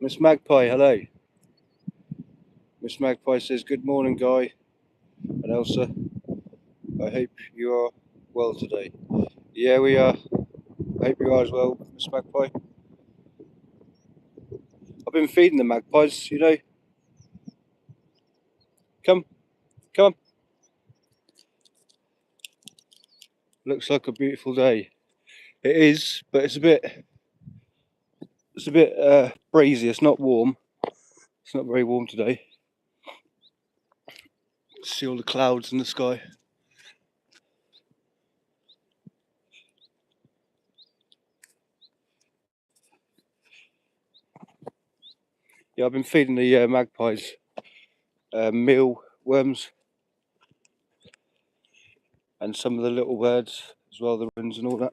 Miss Magpie, hello. Miss Magpie says, good morning, Guy and Elsa. I hope you are well today. Yeah, we are. I hope you are as well, Miss Magpie. I've been feeding the magpies, you know. Come on. Looks like a beautiful day. It is, but it's a bit breezy. It's not warm. It's not very warm today. See all the clouds in the sky. Yeah, I've been feeding the magpies meal worms and some of the little birds as well, the wrens and all that.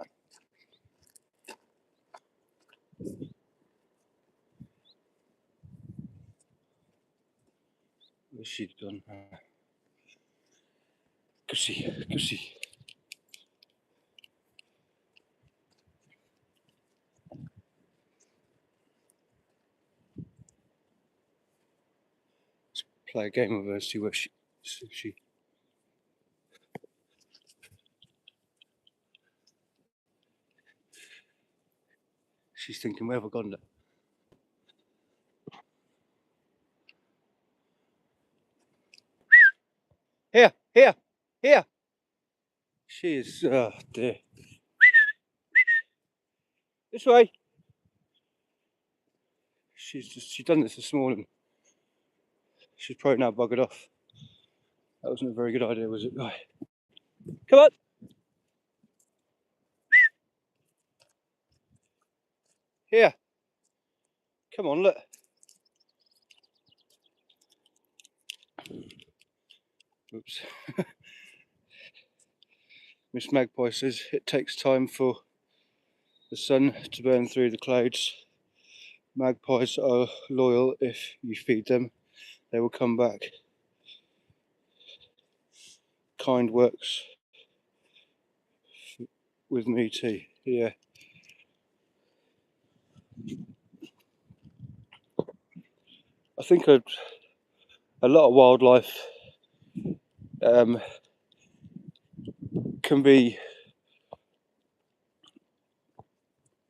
Where's she gone? Goosey. Play a game with her, see where she. She's thinking, where have I gone now? Here. She is, oh dear. This way. She's done this morning. She's probably now buggered off. That wasn't a very good idea, was it? Right. Come on. Here. Come on, look. Oops. Miss Magpie says it takes time for the sun to burn through the clouds. Magpies are loyal. If you feed them, they will come back. Kind works with me too. Yeah. I think a lot of wildlife can be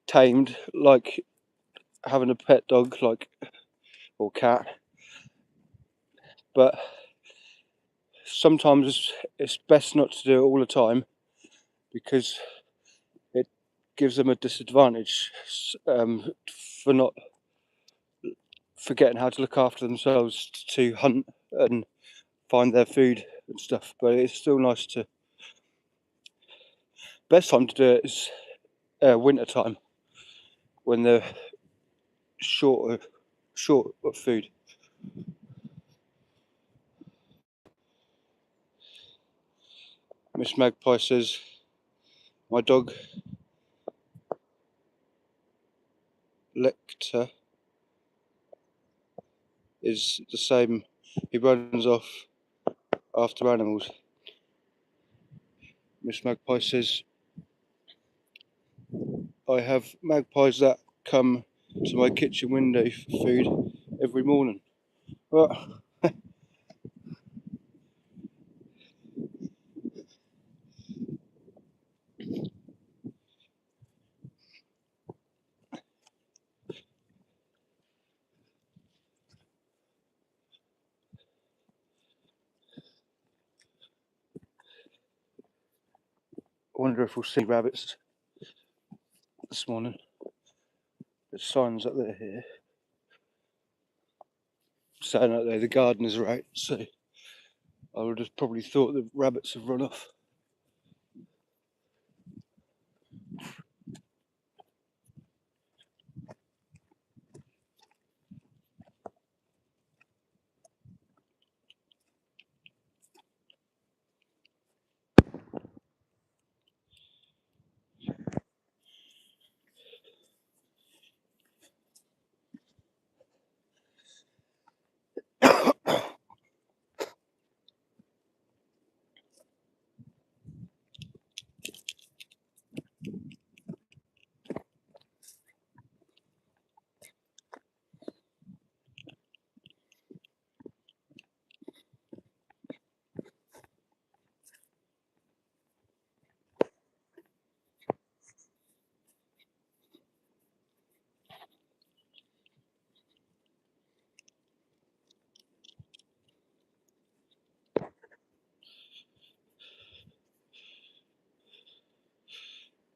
tamed, like having a pet dog, or cat, but sometimes it's best not to do it all the time because it gives them a disadvantage for not forgetting how to look after themselves, to hunt and find their food and stuff. But it's still nice to. Best time to do it is winter time when they're short of food. Miss Magpie says, my dog Lecter is the same. He runs off after animals. Miss Magpie says, I have magpies that come to my kitchen window for food every morning. Well, I wonder if we'll see rabbits this morning. There's signs up there here saying that the gardeners are out, so I would have probably thought the rabbits have run off.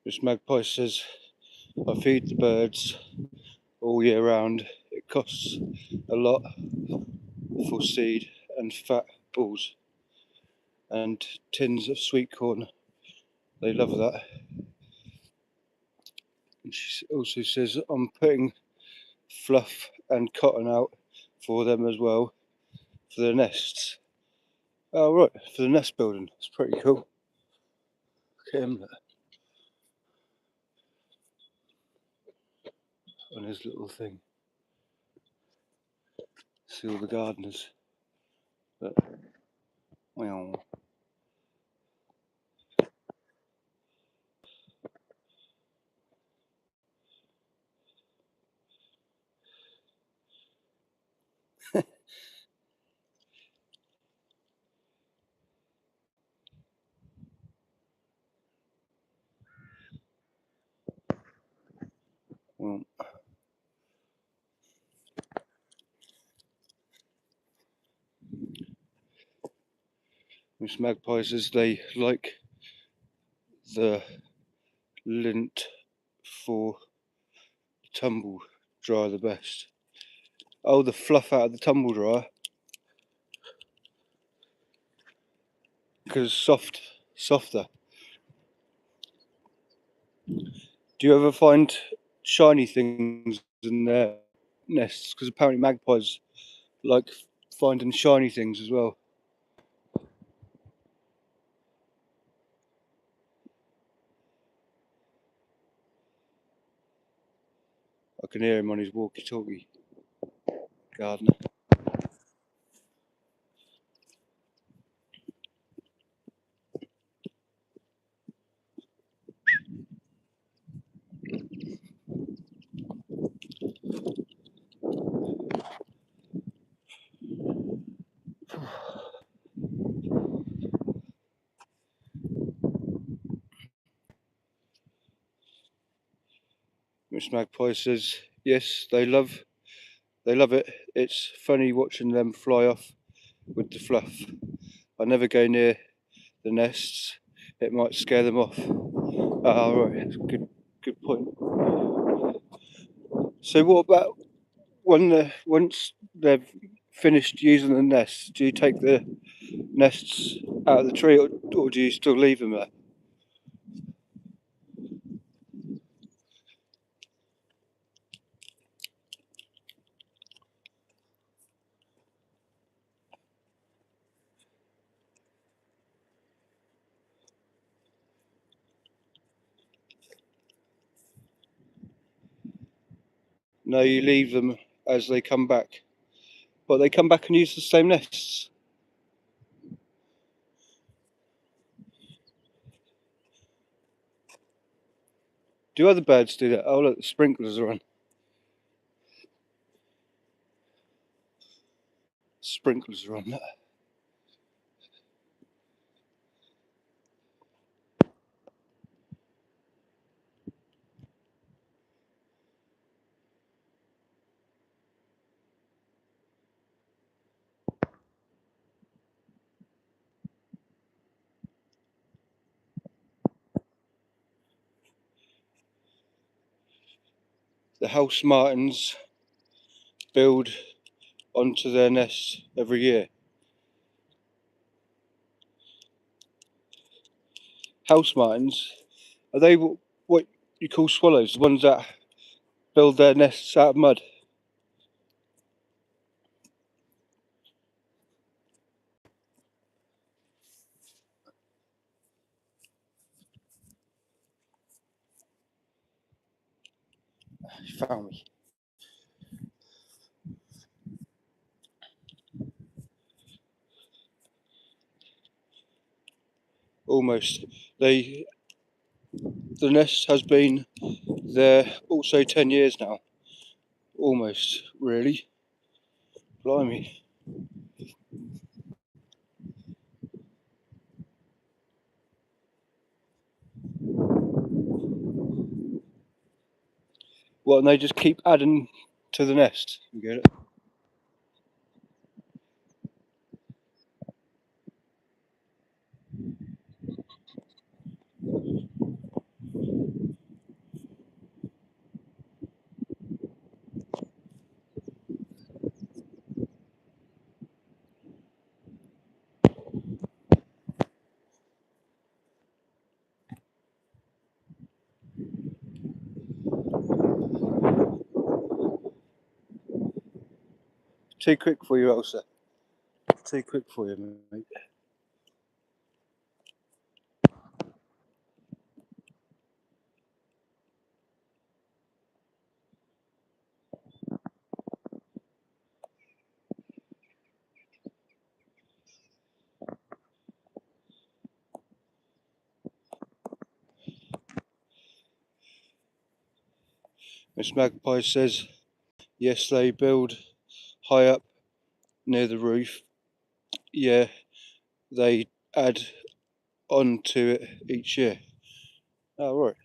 Miss Magpie says, I feed the birds all year round. It costs a lot for seed and fat balls and tins of sweet corn. They love that. And she also says, I'm putting fluff and cotton out for them as well for their nests. Oh, right, for the nest building. It's pretty cool. Look at him on his little thing. See all the gardeners. But, well, well, Miss Magpie says they like the lint for tumble dryer the best. Oh, the fluff out of the tumble dryer because softer. Do you ever find shiny things in their nests? Because apparently magpies like finding shiny things as well. I can hear him on his walkie-talkie, gardener. Miss Magpie says, yes, they love it. It's funny watching them fly off with the fluff. I never go near the nests. It might scare them off. Ah, right, that's a good point. So what about once they've finished using the nests, do you take the nests out of the tree or do you still leave them there? No, you leave them as they come back. But they come back and use the same nests. Do other birds do that? Oh look, the sprinklers are on. Sprinklers are on. The house martins build onto their nests every year. House martins, are they what you call swallows? The ones that build their nests out of mud? You found me. Almost. The nest has been there also 10 years now. Almost, really. Blimey. Well, and they just keep adding to the nest. You get it? Too quick for you, Elsa. Too quick for you, mate. Miss Magpie says, yes, they build high up near the roof. Yeah, they add on to it each year. Oh, right.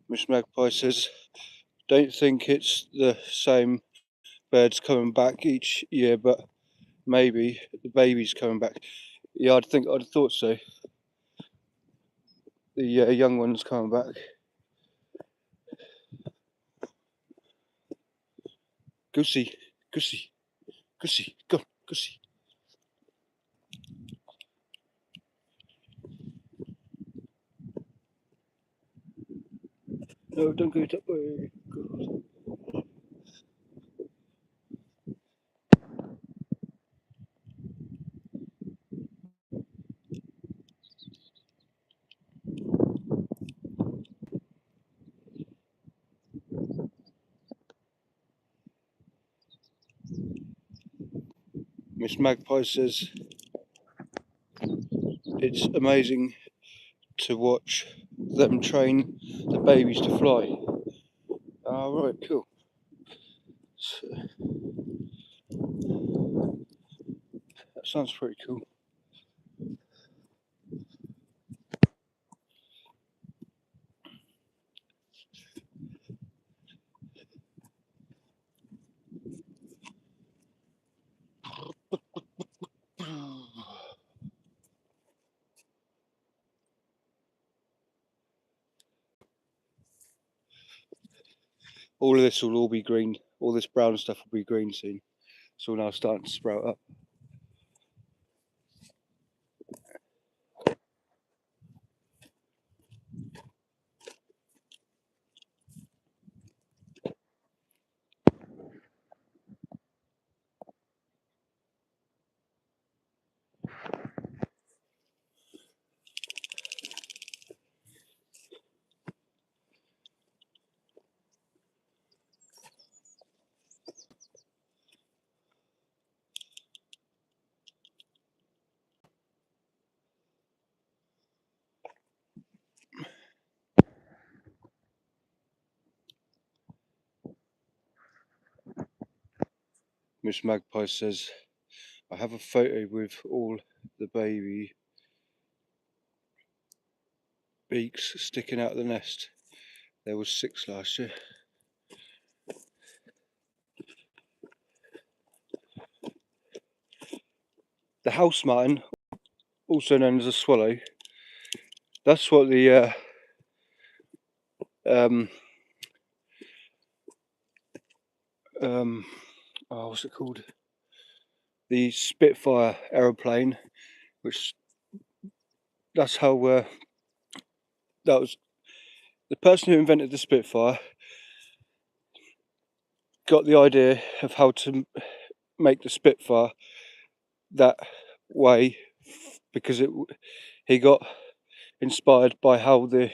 Miss Magpie says, don't think it's the same birds coming back each year, but maybe the baby's coming back. Yeah, I'd have thought so. The young one's coming back. Goosey, goosey, goosey, go, goosey. No, don't go that way. Go. Miss Magpie says, it's amazing to watch them train the babies to fly. Right, cool. So, that sounds pretty cool. All of this will all be green. All this brown stuff will be green soon. It's all now starting to sprout up. Miss Magpie says, I have a photo with all the baby beaks sticking out of the nest. There was 6 last year. The house martin, also known as a swallow, that's what the what's it called? The Spitfire aeroplane, which that's how that was the person who invented the Spitfire got the idea of how to make the Spitfire that way because he got inspired by how the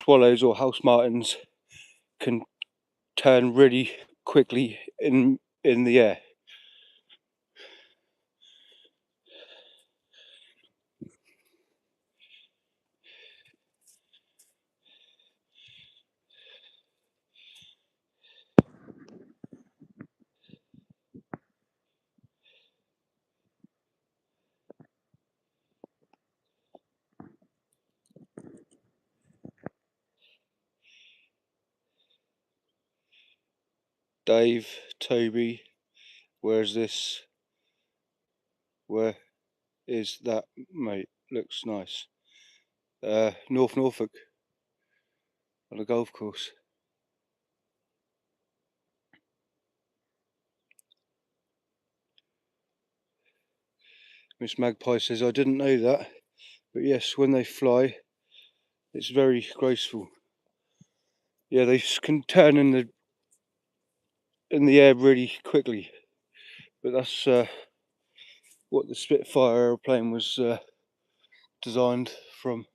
swallows or house martins can turn really quickly in the air. Dave, Toby, where's this? Where is that, mate? Looks nice. North Norfolk on a golf course. Miss Magpie says, I didn't know that, but yes, when they fly, it's very graceful. Yeah, they can turn in the air really quickly, but that's what the Spitfire aeroplane was designed from,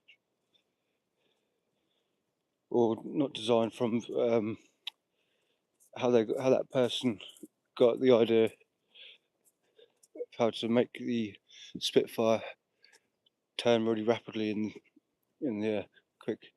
or not designed from. How that person got the idea of how to make the Spitfire turn really rapidly in the air, quick.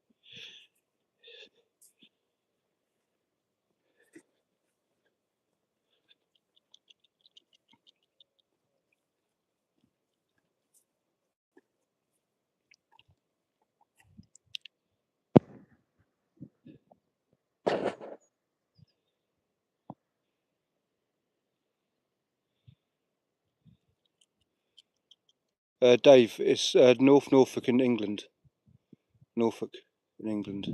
Dave, it's North Norfolk in England. Norfolk in England.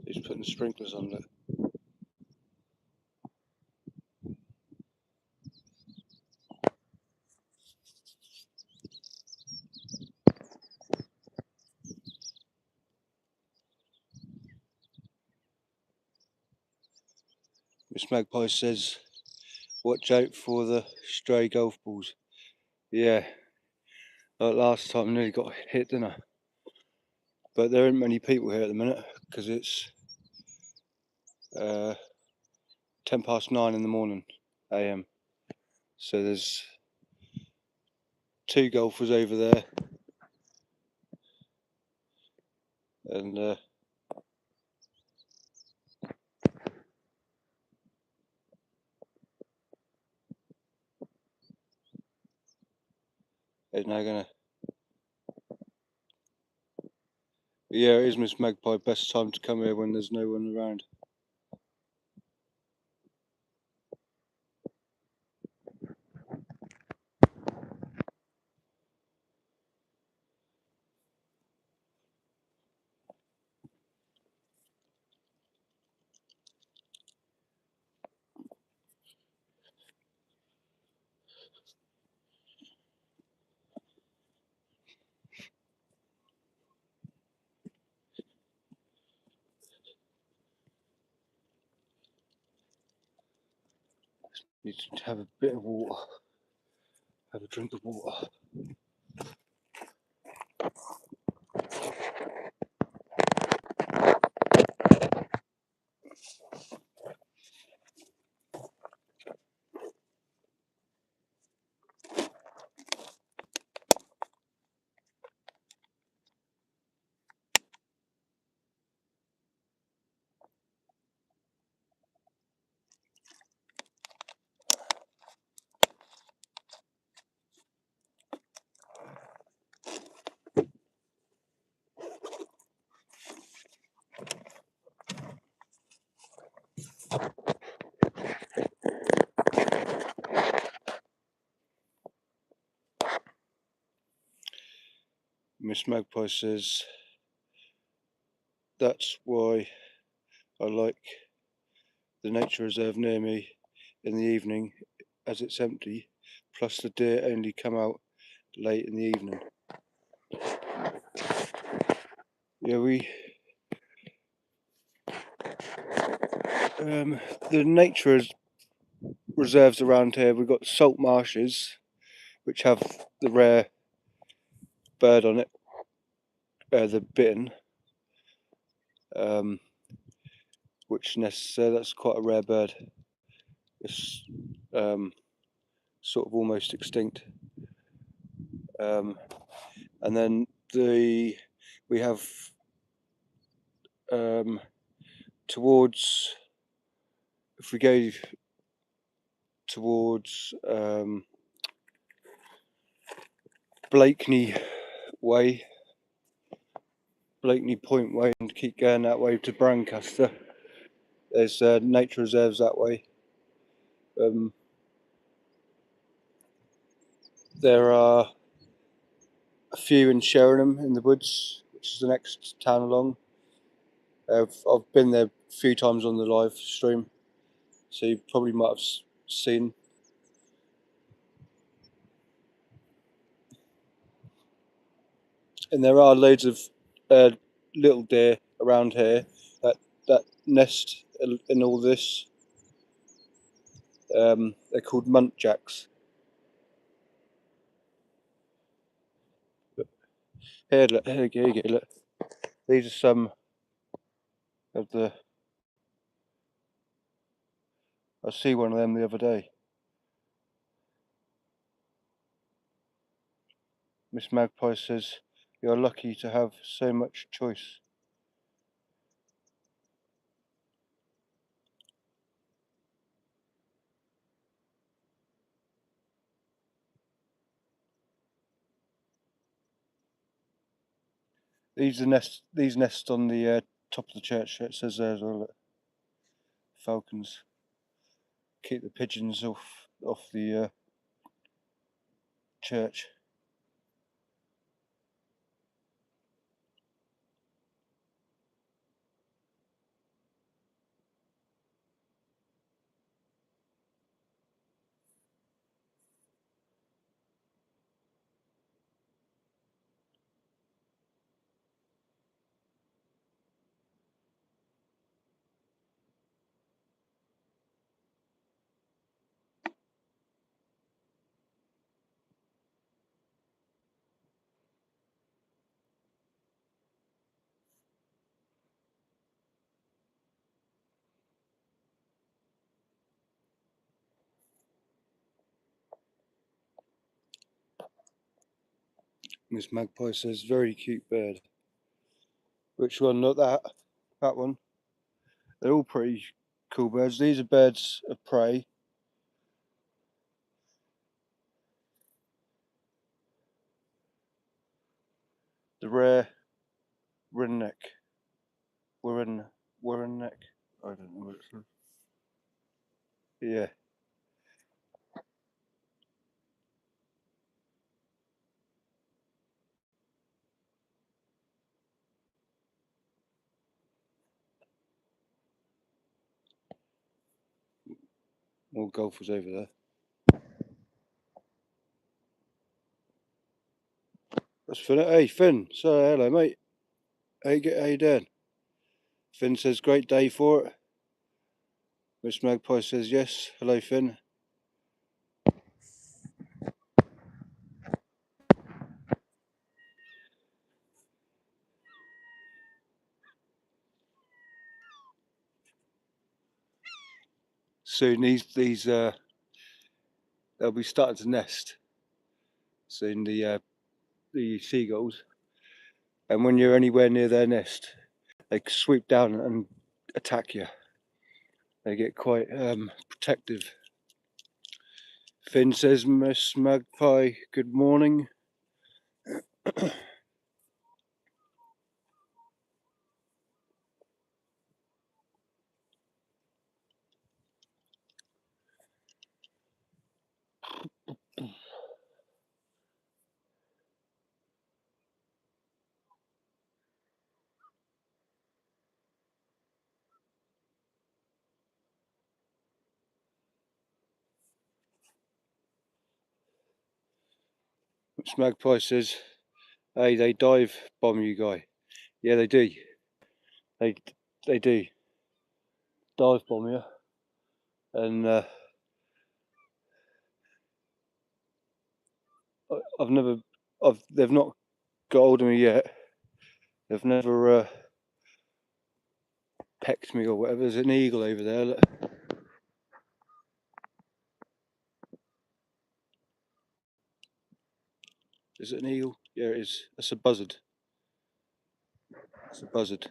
He's putting sprinklers on it. Miss Magpie says, watch out for the stray golf balls. Yeah, like last time I nearly got hit, didn't I? But there aren't many people here at the minute because it's 9:10 in the morning AM. So there's 2 golfers over there, and they're now gonna. Yeah, it is Miss Magpie. Best time to come here when there's no one around. Need to have a bit of water. Have a drink of water. Miss Magpie says, that's why I like the nature reserve near me in the evening, as it's empty, plus the deer only come out late in the evening. Yeah, the nature reserves around here, we've got salt marshes, which have the rare bird on it, the bittern, which that's quite a rare bird. It's sort of almost extinct. And then we have towards, if we go towards Blakeney Point Way, and keep going that way to Brancaster, there's nature reserves that way. There are a few in Sheringham in the woods, which is the next town along. I've been there a few times on the live stream, so you probably might have seen. And there are loads of little deer around here that nest in all this. They're called muntjacks. Here, look, here you go, look. These are some of the. I see one of them the other day. Miss Magpie says, "You're lucky to have so much choice." These nest on the top of the church. It says there as well. Look. Falcons keep the pigeons off the church. Miss Magpie says, "Very cute bird." Which one? Not that. That one. They're all pretty cool birds. These are birds of prey. The rare wrenneck. Wrenneck. I don't know what it says. Yeah. More golfers over there. That's Finn. Hey, Finn. So, hello, mate. How you doing? Finn says, "Great day for it." Miss Magpie says, "Yes." Hello, Finn. Soon they'll be starting to nest. Soon the seagulls, and when you're anywhere near their nest, they swoop down and attack you. They get quite protective. Finn says, "Miss Magpie, good morning." Miss Magpie says, "Hey, they dive bomb you, Guy." Yeah, they do. They do dive bomb you, and they've not got hold of me yet. They've never pecked me or whatever. There's an eagle over there. Look. Is it an eagle? Yeah, it is. That's a buzzard. It's a buzzard.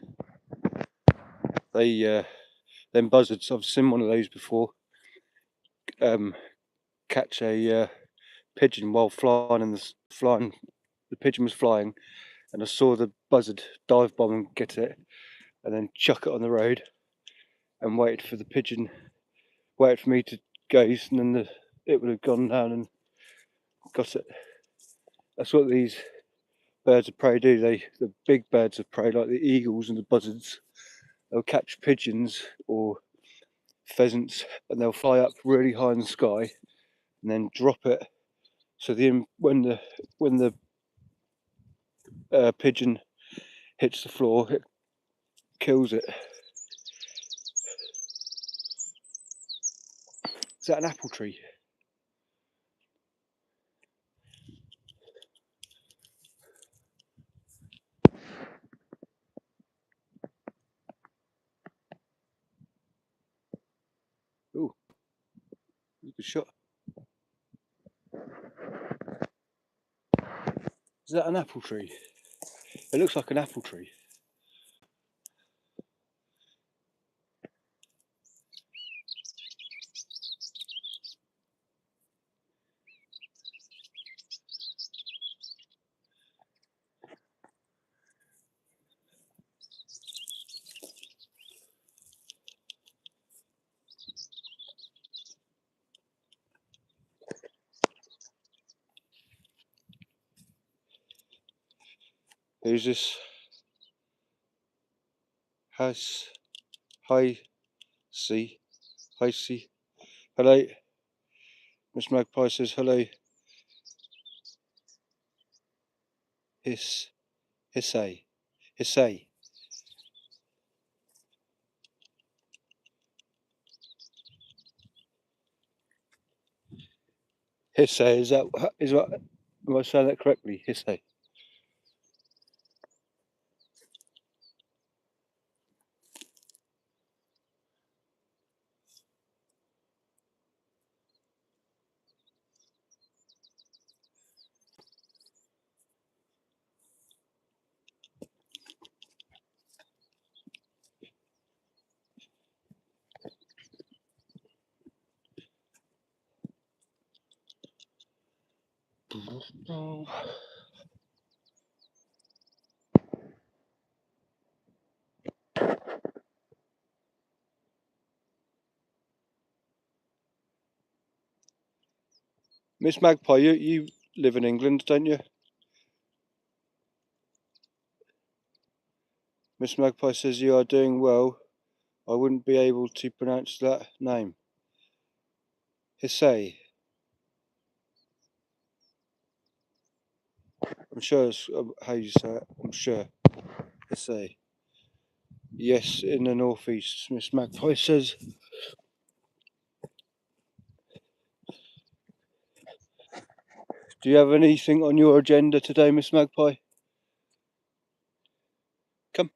Them buzzards. I've seen one of those before. Catch a pigeon while flying The pigeon was flying, and I saw the buzzard dive bomb and get it, and then chuck it on the road, and waited for the pigeon, waited for me to gaze, and then it would have gone down and got it. That's what these birds of prey do. The big birds of prey, like the eagles and the buzzards, they'll catch pigeons or pheasants, and they'll fly up really high in the sky and then drop it. So when the pigeon hits the floor, it kills it. Is that an apple tree? Oh, good shot. Is that an apple tree? It looks like an apple tree. Who's this? Hi, see. Hello. Miss Magpie says hello. Hissay. Hissay. Hissay, am I saying that correctly? Hissay. Miss Magpie, you live in England, don't you? Miss Magpie says you are doing well. I wouldn't be able to pronounce that name. Hissay. I'm sure it's how you say it. I'm sure. Hissay. Yes, in the northeast, Miss Magpie says. Do you have anything on your agenda today, Miss Magpie? Come.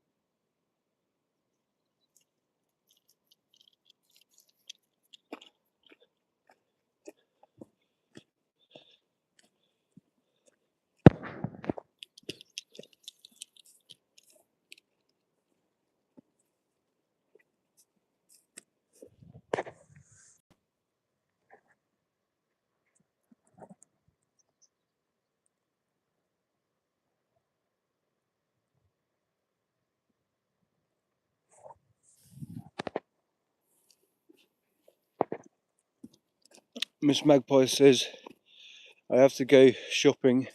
Miss Magpie says, I have to go shopping.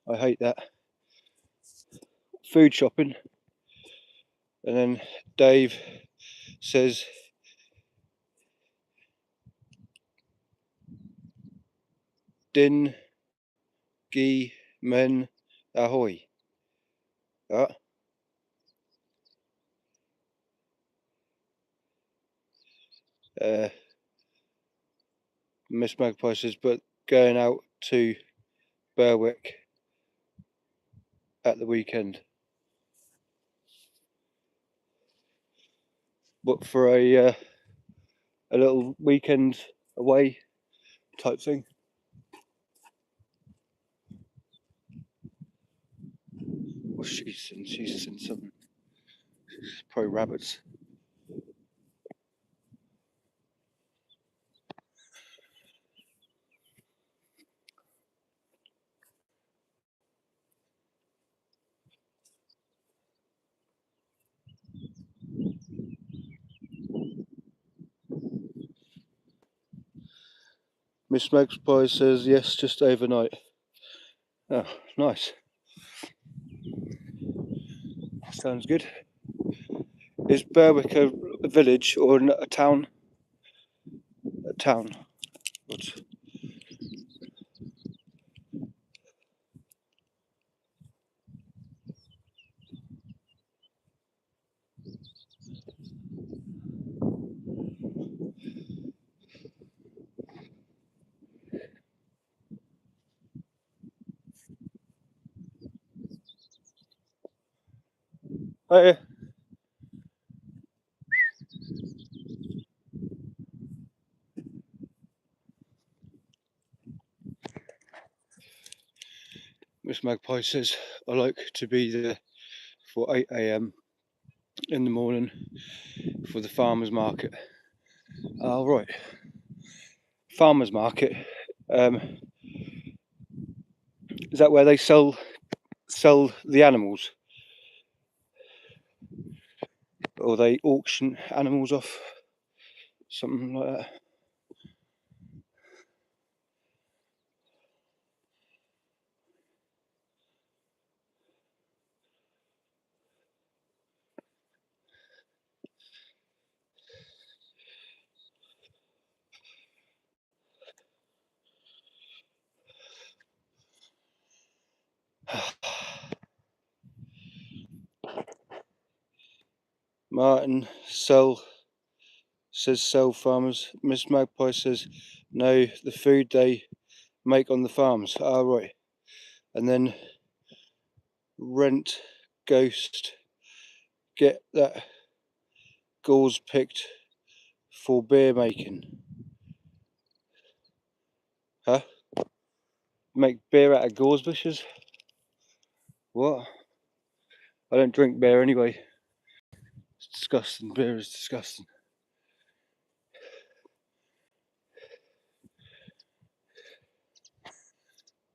I hate that. Food shopping. And then Dave says, Din Gi Men Ahoy. Miss Magpie says, but going out to Berwick at the weekend. But for a little weekend away type thing. Well, she's seen some probably rabbits. Miss Magpie says yes, just overnight. Oh, nice. Sounds good. Is Berwick a village or a town? A town. What? Oh, yeah. Miss Magpie says I like to be there for 8 a.m. in the morning for the farmers market. Oh, right. Farmers market. Is that where they sell the animals, or they auction animals off? Something like that. Martin says sell farmers. Miss Magpie says no, the food they make on the farms. Ah, right. And then rent ghost get that gauze picked for beer making. Huh? Make beer out of gauze bushes? What? I don't drink beer anyway. It's disgusting. Beer is disgusting.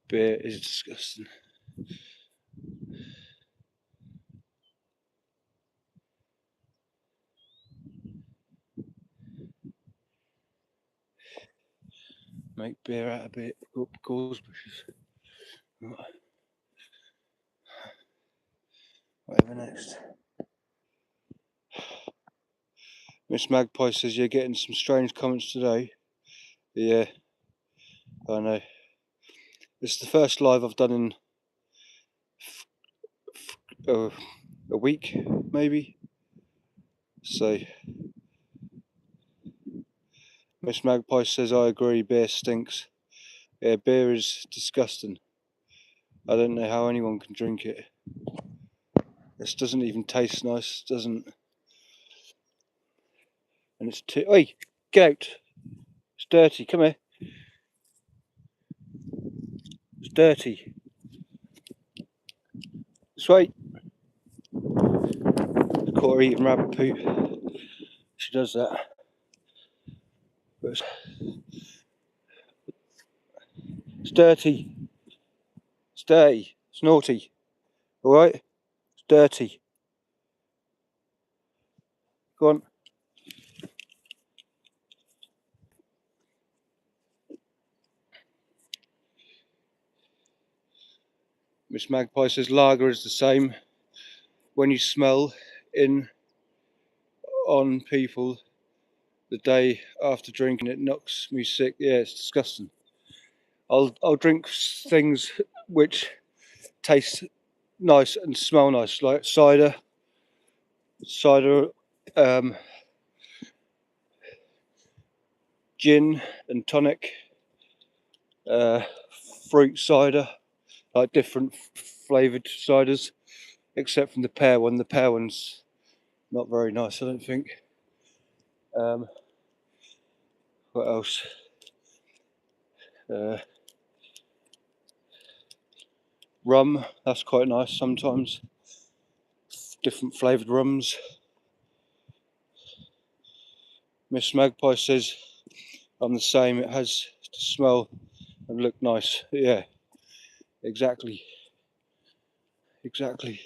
Beer is disgusting. Make beer out of gauze bushes. Whatever next. Miss Magpie says you're getting some strange comments today. Yeah, I know. This is the first live I've done in a week, maybe. So, Miss Magpie says I agree, beer stinks. Yeah, beer is disgusting. I don't know how anyone can drink it. This doesn't even taste nice, doesn't. And it's too. Oi, get out! It's dirty. Come here. It's dirty. Sweet. Caught her eating rabbit poop. She does that. But it's dirty. It's dirty. It's naughty. Alright? It's dirty. Go on. Miss Magpie says lager is the same. When you smell in on people the day after drinking, it knocks me sick. Yeah, it's disgusting. I'll drink things which taste nice and smell nice, like cider, um, gin and tonic, uh, fruit cider, like different flavoured ciders, except from the pear one. The pear one's not very nice, I don't think. What else? Rum, that's quite nice sometimes. Different flavoured rums. Miss Magpie says I'm the same. It has to smell and look nice. Yeah, exactly. Exactly.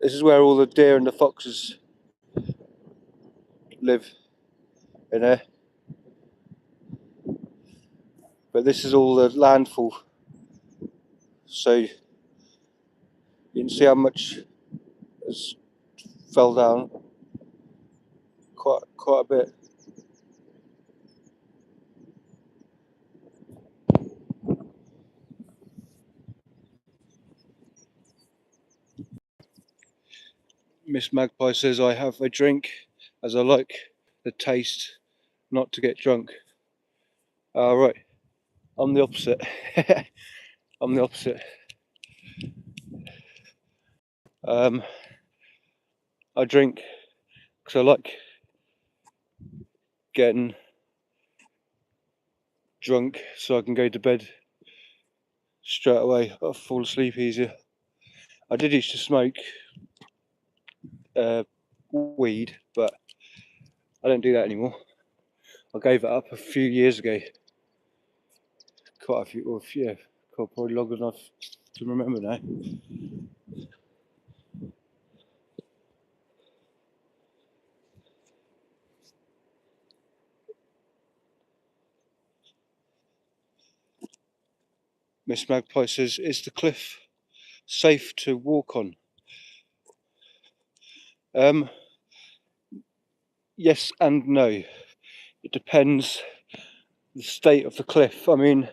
This is where all the deer and the foxes live in there. But this is all the landfall, so you can see how much has fell down. Quite a bit. Miss Magpie says I have a drink as I like the taste, not to get drunk. Right, I'm the opposite. I'm the opposite. I drink because I like getting drunk so I can go to bed straight away. I fall asleep easier. I did used to smoke weed, but I don't do that anymore. I gave it up a few years ago. Quite a few, or yeah, probably longer than I can remember now. Miss Magpie says, is the cliff safe to walk on? Yes and no. It depends the state of the cliff. I mean,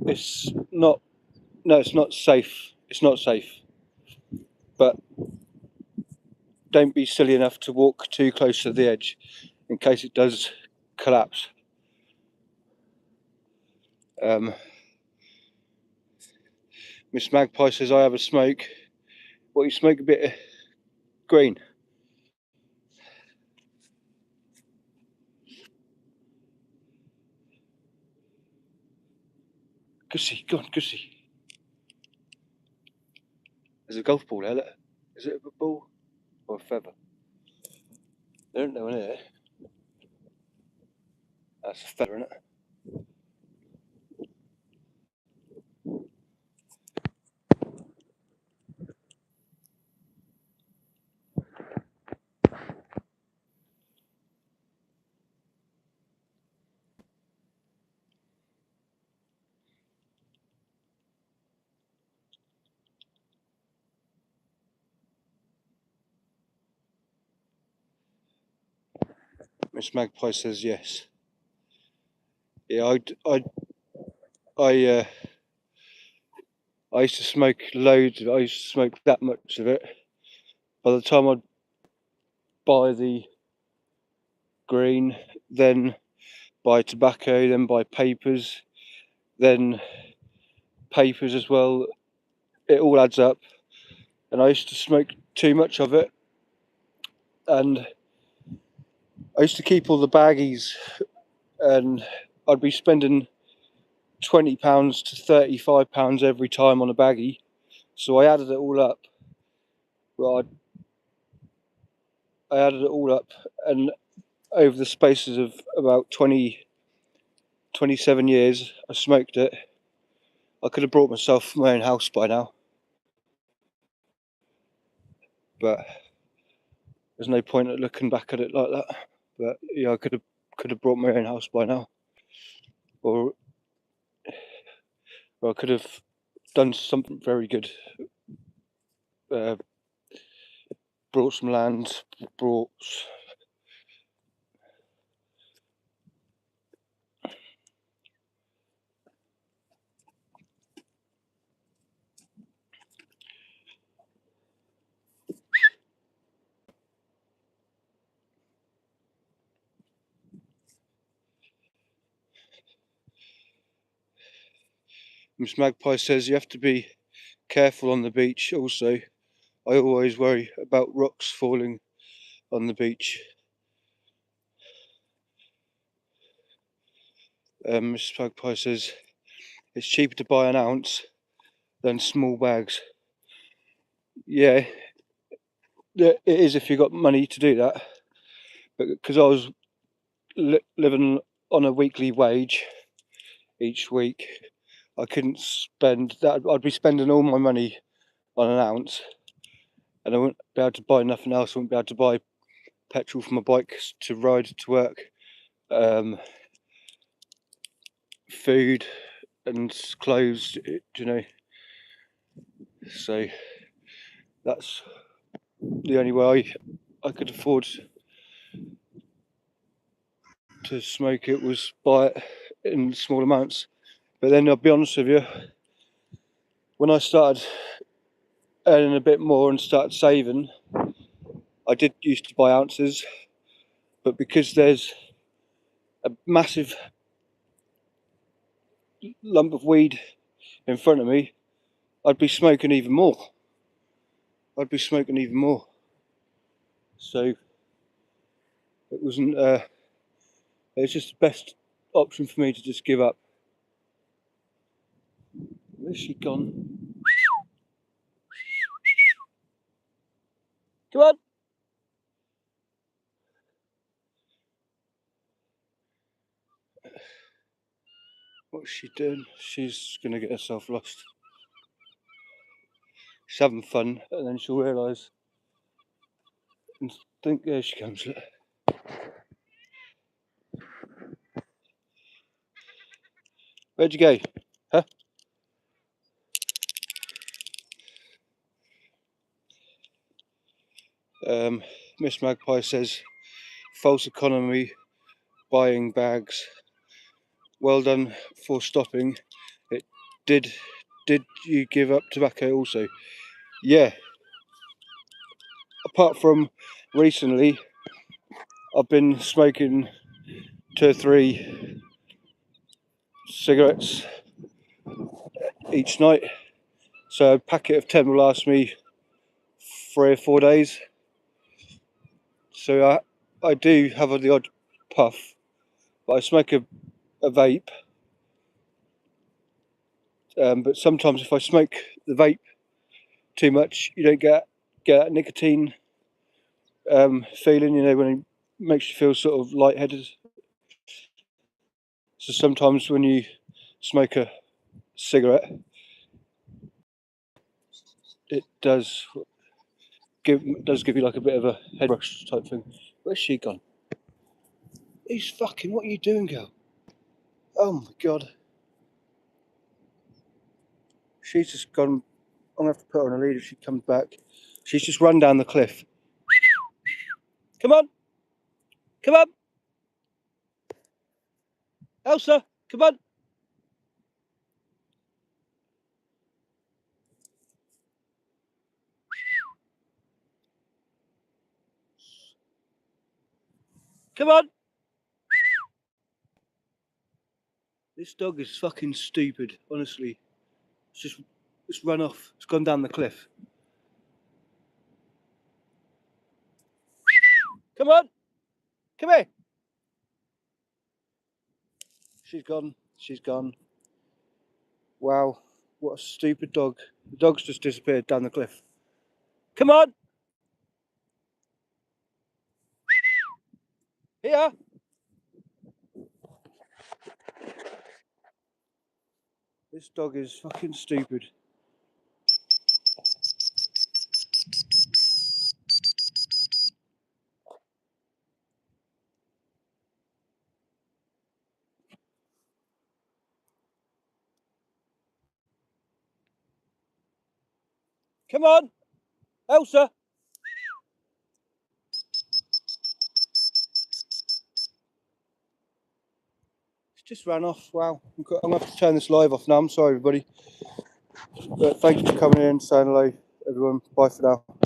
it's not. No, it's not safe. It's not safe. But don't be silly enough to walk too close to the edge, in case it does collapse. Miss Magpie says I have a smoke. What, you smoke a bit of green? Gussie, go on, Gussie. There's a golf ball there, look. Is it a ball or a feather? I don't know in here. That's a feather, isn't it? Miss Magpie says yes. Yeah, I used to smoke loads of it. I used to smoke that much of it. By the time I'd buy the green, then buy tobacco, then buy papers, then papers as well, it all adds up. And I used to smoke too much of it. And I used to keep all the baggies, and I'd be spending £20 to £35 every time on a baggie. So I added it all up. Well, I added it all up, and over the spaces of about 27 years, I smoked it. I could have bought myself my own house by now, but there's no point at looking back at it like that. But yeah, I could have bought my own house by now, or I could have done something very good. Brought some land, brought. Miss Magpie says you have to be careful on the beach. Also, I always worry about rocks falling on the beach. Miss Magpie says it's cheaper to buy an ounce than small bags. Yeah, it is if you've got money to do that. But because I was living on a weekly wage each week, I couldn't spend that. I'd be spending all my money on an ounce, and I wouldn't be able to buy nothing else. I wouldn't be able to buy petrol for my bike to ride to work, food and clothes, you know. So that's the only way I could afford to smoke it, was buy it in small amounts. But then I'll be honest with you, when I started earning a bit more and started saving, I did used to buy ounces, but because there's a massive lump of weed in front of me, I'd be smoking even more. So it wasn't, it was just the best option for me to just give up. Where's she gone? Come on! What's she doing? She's gonna get herself lost. She's having fun, and then she'll realise and think, there she comes. Where'd you go? Huh? Miss Magpie says, false economy, buying bags. Well done for stopping it. Did you give up tobacco also? Yeah. Apart from recently, I've been smoking 2 or 3 cigarettes each night. So a packet of 10 will last me 3 or 4 days. So I do have the odd puff, but I smoke a vape. But sometimes if I smoke the vape too much, you don't get that nicotine feeling, you know, when it makes you feel sort of lightheaded. So sometimes when you smoke a cigarette, it does give you like a bit of a head rush type thing. Where's she gone? He's fucking, what are you doing, girl? Oh my god. She's just gone. I'm gonna have to put her on a lead if she comes back. She's just run down the cliff. Come on! Come on! Elsa, come on! Come on! This dog is fucking stupid, honestly. It's run off. It's gone down the cliff. Come on! Come here! She's gone. She's gone. Wow, what a stupid dog. The dog's just disappeared down the cliff. Come on! Here! This dog is fucking stupid. Come on! Elsa! It's just ran off. Wow. I'm going to have to turn this live off now. I'm sorry, everybody. But thank you for coming in, saying hello, everyone. Bye for now.